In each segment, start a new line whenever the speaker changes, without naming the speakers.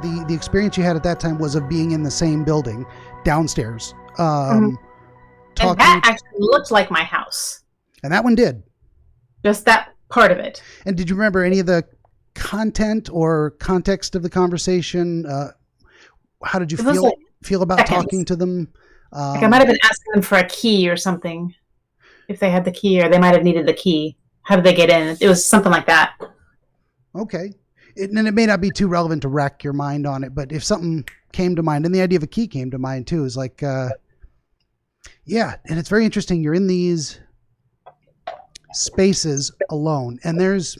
the experience you had at that time was of being in the same building downstairs.
And that actually looked like my house.
And that one did.
Just that part of it.
And did you remember any of the content or context of the conversation? How did you feel about talking to them?
Like I might have been asking them for a key or something. If they had the key, or they might have needed the key. How did they get in? It was something like that.
Okay. And it may not be too relevant to rack your mind on it, but if something came to mind, and the idea of a key came to mind too, is like, yeah, and it's very interesting. You're in these spaces alone, and there's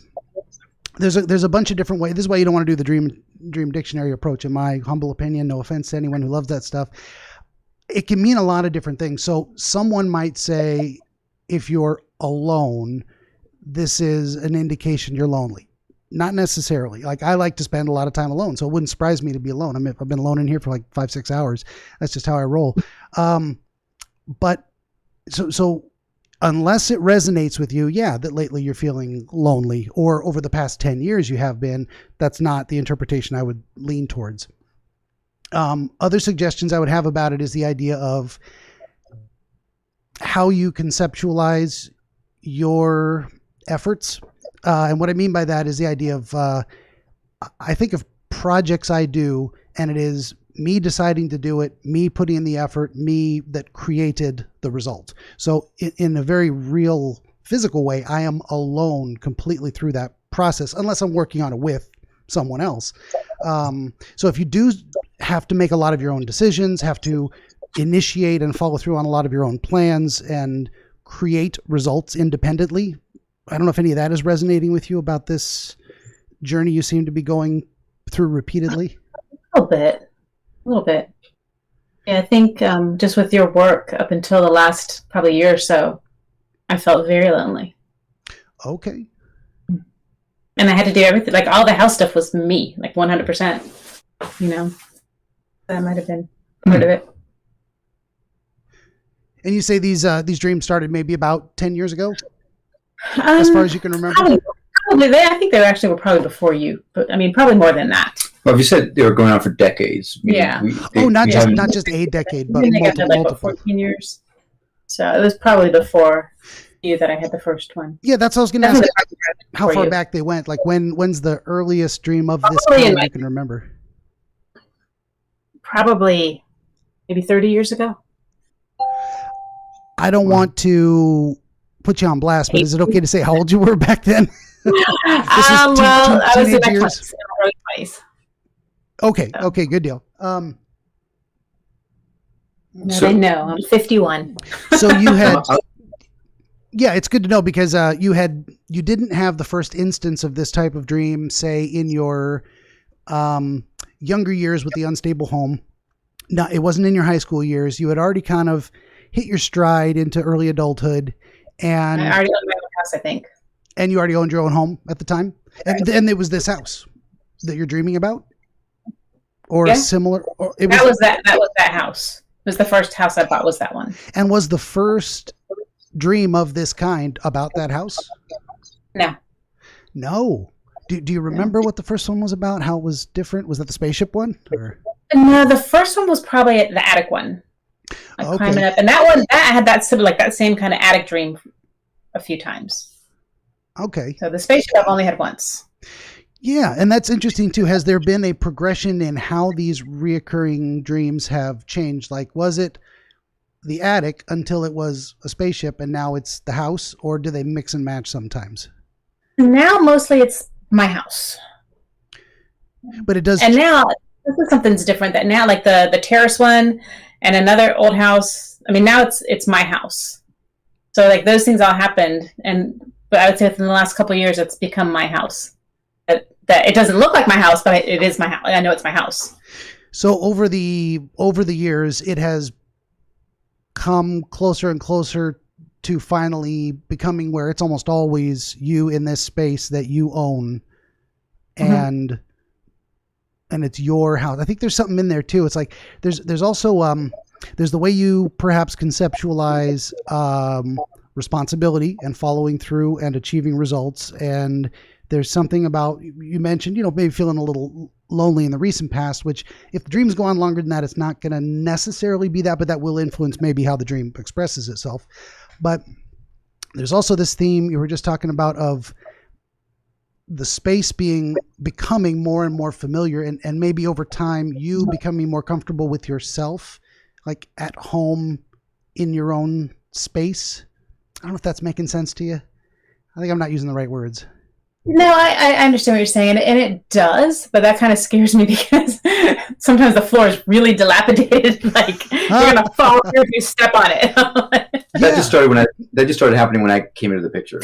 a bunch of different ways. This is why you don't want to do the dream dictionary approach, in my humble opinion. No offense to anyone who loves that stuff. It can mean a lot of different things. So someone might say, if you're alone, this is an indication you're lonely. Not necessarily. Like, I like to spend a lot of time alone, so it wouldn't surprise me to be alone. I mean, I've been alone in here for like 5-6 hours. That's just how I roll. But so unless it resonates with you, yeah, that lately you're feeling lonely, or over the past 10 years you have been, that's not the interpretation I would lean towards. Other suggestions I would have about it is the idea of how you conceptualize your efforts. And what I mean by that is the idea of, I think of projects I do, and it is me deciding to do it, me putting in the effort, me that created the result. So in a very real physical way, I am alone completely through that process, unless I'm working on it with someone else. So if you do have to make a lot of your own decisions, have to initiate and follow through on a lot of your own plans and create results independently, I don't know if any of that is resonating with you about this journey you seem to be going through repeatedly.
A little bit. Yeah, I think just with your work up until the last probably year or so, I felt very lonely.
Okay.
And I had to do everything. Like, all the house stuff was me, like 100%. You know, that might have been part of it.
And you say these dreams started maybe about 10 years ago, as far as you can remember?
Probably. I think they were probably before you, but I mean, probably more than that.
Well, if you said they were going on for decades.
Yeah.
Not just a decade, but multiple.
14 years. So it was probably before you that I had the first one.
Yeah, that's what I was going to ask. How far back they went? Like, when's the earliest dream of this kind you can remember?
Probably maybe 30 years ago.
I don't want to put you on blast, but is it okay to say how old you were back then?
I was in my 20s.
Okay, good deal.
They know I'm 51.
So you had, yeah, it's good to know, because you didn't have the first instance of this type of dream, say, in your younger years with the unstable home. No, it wasn't in your high school years. You had already kind of hit your stride into early adulthood, and
I already owned my own house, I think.
And you already owned your own home at the time, and then there was this house that you're dreaming about, or similar. Or
that was that house. It was the first house I bought. Was that one?
And was the first dream of this kind about that house? No. Do you remember what the first one was about? How it was different? Was that the spaceship one? Or?
No, the first one was probably the attic one. Like climbing up, and that had that same kind of attic dream a few times.
Okay.
So the spaceship I've only had once.
Yeah, and that's interesting too. Has there been a progression in how these reoccurring dreams have changed? Like, was it the attic until it was a spaceship, and now it's the house, or do they mix and match sometimes?
Now mostly it's my house.
But it does.
And now something's different. That now, like the terrace one and another old house. I mean, now it's my house. So like those things all happened, but I would say within the last couple of years, it's become my house. That it doesn't look like my house, but it is my house. I know it's my house.
So over the years, it has come closer and closer to finally becoming where it's almost always you in this space that you own, and it's your house. I think there's something in there too. It's like there's also there's the way you perhaps conceptualize responsibility and following through and achieving results and There's something about, you mentioned, maybe feeling a little lonely in the recent past, which if the dreams go on longer than that, it's not going to necessarily be that, but that will influence maybe how the dream expresses itself. But there's also this theme you were just talking about of the space becoming more and more familiar, and maybe over time you becoming more comfortable with yourself, like at home in your own space. I don't know if that's making sense to you. I think I'm not using the right words.
No, I understand what you're saying, and it does, but that kind of scares me because sometimes the floor is really dilapidated, like you're gonna fall through if you step on it.
That just started happening when I came into the picture.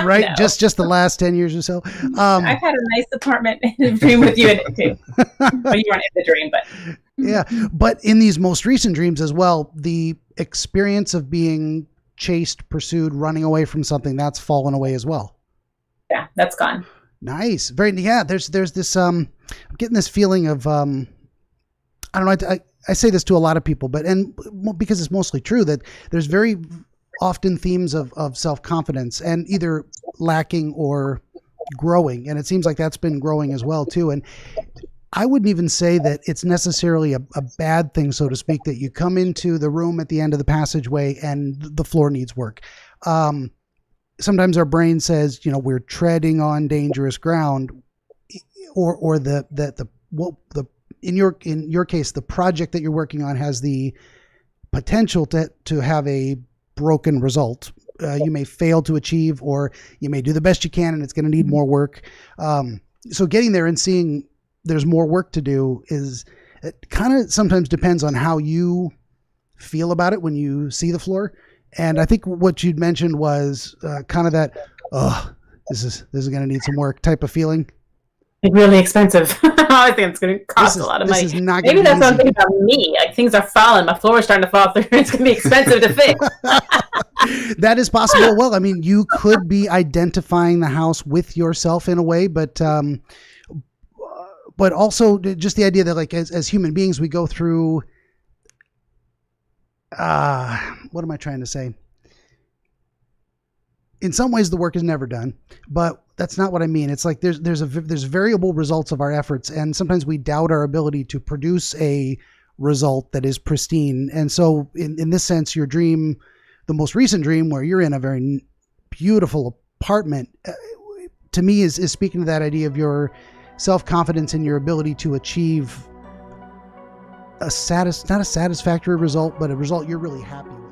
Right,
No.
just the last 10 years or so.
I've had a nice apartment in the dream with you in it too. Well, you weren't in the dream, but
Yeah, but in these most recent dreams as well, the experience of being chased, pursued, running away from something, that's fallen away as well.
yeah, that's gone.
Nice. There's this, I'm getting this feeling of, I don't know, I say this to a lot of people, and because it's mostly true, that there's very often themes of self-confidence and either lacking or growing. And it seems like that's been growing as well too. And I wouldn't even say that it's necessarily a bad thing, so to speak, that you come into the room at the end of the passageway and the floor needs work. Sometimes our brain says, we're treading on dangerous ground, or in your case, the project that you're working on has the potential to have a broken result. You may fail to achieve, or you may do the best you can and it's going to need more work. So getting there and seeing there's more work to do it kind of sometimes depends on how you feel about it when you see the floor. And I think what you'd mentioned was kind of that, this is going to need some work type of feeling.
It's really expensive. I think it's going to cost a lot of money. Maybe that's something about me. Like things are falling. My floor is starting to fall through. It's going to be expensive to fix.
That is possible. Well, I mean, you could be identifying the house with yourself in a way, but also just the idea that like as human beings, we go through, what am I trying to say? In some ways the work is never done, but that's not what I mean. It's like there's variable results of our efforts, and sometimes we doubt our ability to produce a result that is pristine. And so in this sense, your dream, the most recent dream where you're in a very beautiful apartment, to me is speaking to that idea of your self-confidence and your ability to achieve not a satisfactory result, but a result you're really happy with.